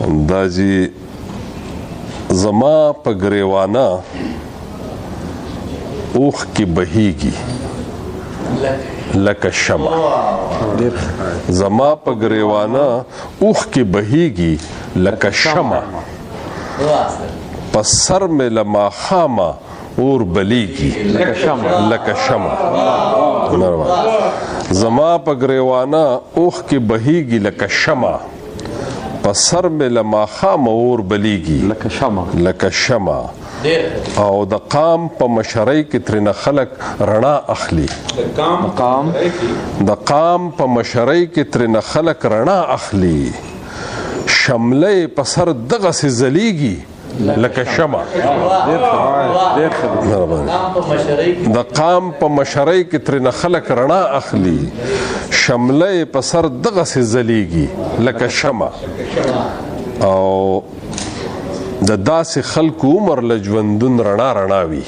دا جی زما په ګریوانه اوښ کې بهیږي لکه شمع زما په ګریوانه اوښ کې بهیږي لکه شمع په سر مې له ماښامه اور بلیږي لکه شمع زما په ګریوانه اوښ کې بهیږي لکه شمع په سر مې له ماښامه اور بلیږي لکه شمع او د قام په مشرۍ کې ترېنه خلک رڼا اخلي د قام په مشرۍ کې ترېنه خلک رڼا اخلي شمله په سر دغسې ځلیږي لکه شمع د قام په مشرۍ کې ترېنه خلک رڼا اخلي شمله په سر دغسې ځلیږي لکه شمع او د داسې خلکو عمر له ژوندون رڼا وي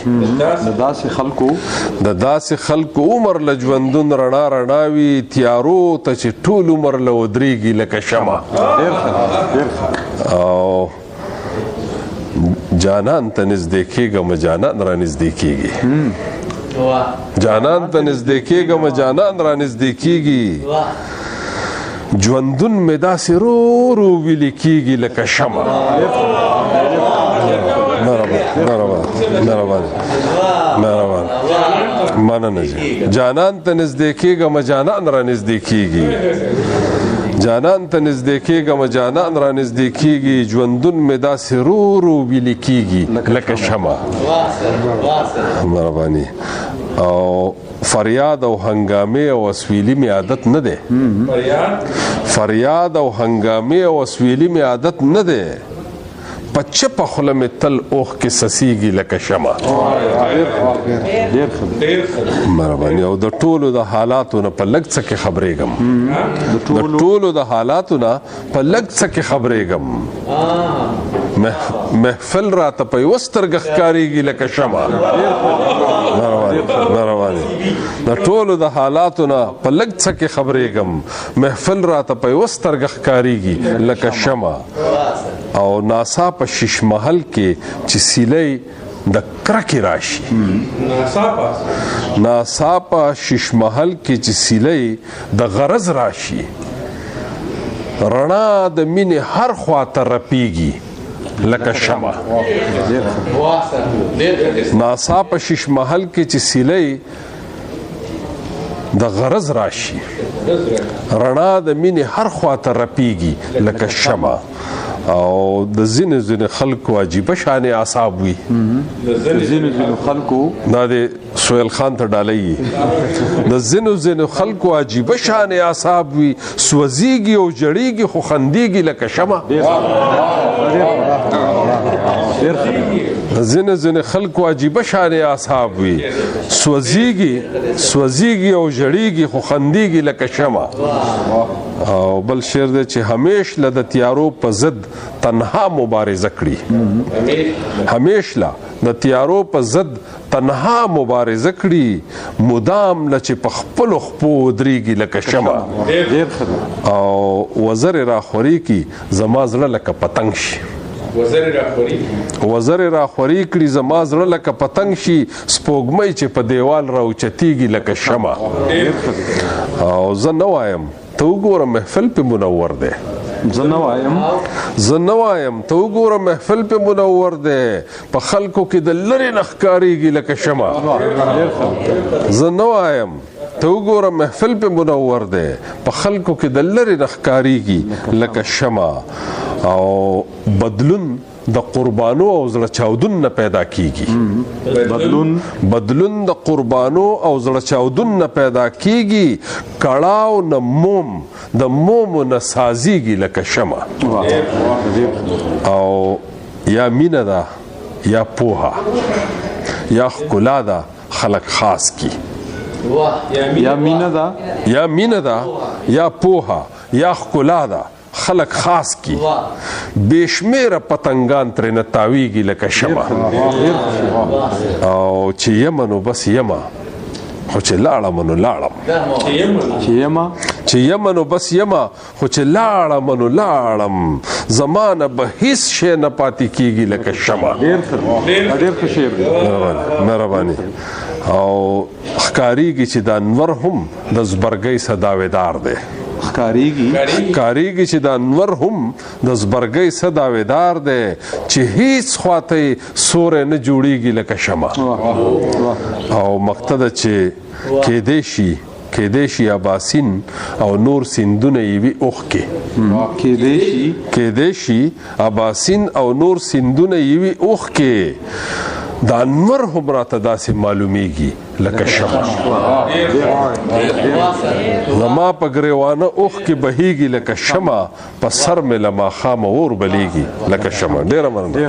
د داسې خلکو عمر له ژوندون رڼا وي تیارو ته چې ټول عمر له ودرېږي لکه شمع او جانان ته نږدې کېږم جانان را نږدې کېږي جانان ته نږدې کېږم جانان را نږدې کېږي ژوندون مې داسې رو ویلې کېږي لکه شمع مننه جانان ته نږدې کېږم جانان را نږدې کېږي جانان ته نږدې کېږم جانان را نږدې کېږي ژوندون مې داسې رو ویلې کېږي لکه شمع مهرباني او فریاد او هنګامې او اسویلي مې عادت نه دی فریاد او هنګامې او اسویلي مې عادت نه دی په چپه خوله مې تل اوښ کې سسیږي لکه شمع مهرباني او د ټولو د حالاتو نه په لږ څه کې خبرېږم د ټولو د حالاتو نه په لږ څه کې خبرېږم محفل راته په یوه سترګه ښکارېږي لکه شمع مهرباني د ټولو د حالاتو نه په لږ څه کې خبرېږم محفل راته په یوه سترګه ښکارېږي لکه شمع او ناسا په شیش محل کې چې سیلۍ د کرکې راشي ناسا په شیش محل کې چې سیلۍ د غرض راشي رڼا د مینې هر خواته رپیږي لکه شمع ناسا په شیش محل کې چې سیلۍ د غرض راشي رڼا د مینې هر خواته رپیږي لکه شمع او د ځینو خلکو عجیبه شان اعصاب وي ځینو خلکو دا د سهیل خان ته ډالۍ د ځینو خلکو عجیبه شان اعصاب وي سوځيږي او جړېږي خو خندېږي لکه شمع ځینو خلکو عجیبه شان اعصاب وي سوځيږي او جړېږي خو خندېږي لکه شمع او بل شعر دی چې همیش له د تیارو په ضد تنها مبارزه کړي همیش له د تیارو په ضد تنها مبارزه کړي مدام له چې په خپلو خپو ودرېږي لکه شمع او وزر راخوري کی زما زړه لکه پتنګ شي وزر راخوري کړي زما زړه لکه پتنګ شي سپوږمۍ چې په دیوال راوچتېږي لکه شمع او زه نه وایم ته وګوره محفل په منور دی زه نه وایم ته وګوره محفل په منور دی په خلکو کې د لرې نه ښکارېږي لکه شمع زه نه وایم ته وګوره محفل په منور دی په خلکو کې د لرې نه ښکارېږي لکه شمع او بدلون د قربانو او زړه چاودون نه پیدا کیږي بدلون د قربانو او زړه چاودون نه پیدا کیږي کړهو نه موم د موم نه سازيږي لکه شمع او یا مینه ده یا پوها یا ښکلا ده خلق خاص کی یا مینه ده یا پوها یا ښکلا ده خلق خاص کی بشمیره پتنګان تر نه تاویږي لکه شمع او چې یمنو بس یما خو چې لاړم نو لاړم چې یم نو بس یمه خو چې لاړم نو لاړم زمانه به هیڅ شی نه پاتې کیږي لکه شمع. ډېر ښه شعر دی. مهرباني. او ښکاریږي چې د انور هم د زبرګۍ صداویدار دی. ښکاریږي چې د انور هم د زبرګۍ صداویدار دی چې هیڅ خواته سوری نه جوړیږي لکه شمع. او مقصد چې کېدې شي اباسین او نور سیندونه یوي اوښکې. کېدې شي اباسین او نور سیندونه یوي اوښکې د انور هم راته داسې معلومیږي لکه شمع. زما په ګریوانه اوښکې بهیږي لکه شمع په سر مې له ماښامه اور بلیږي لکه شمع. ډېره مننه.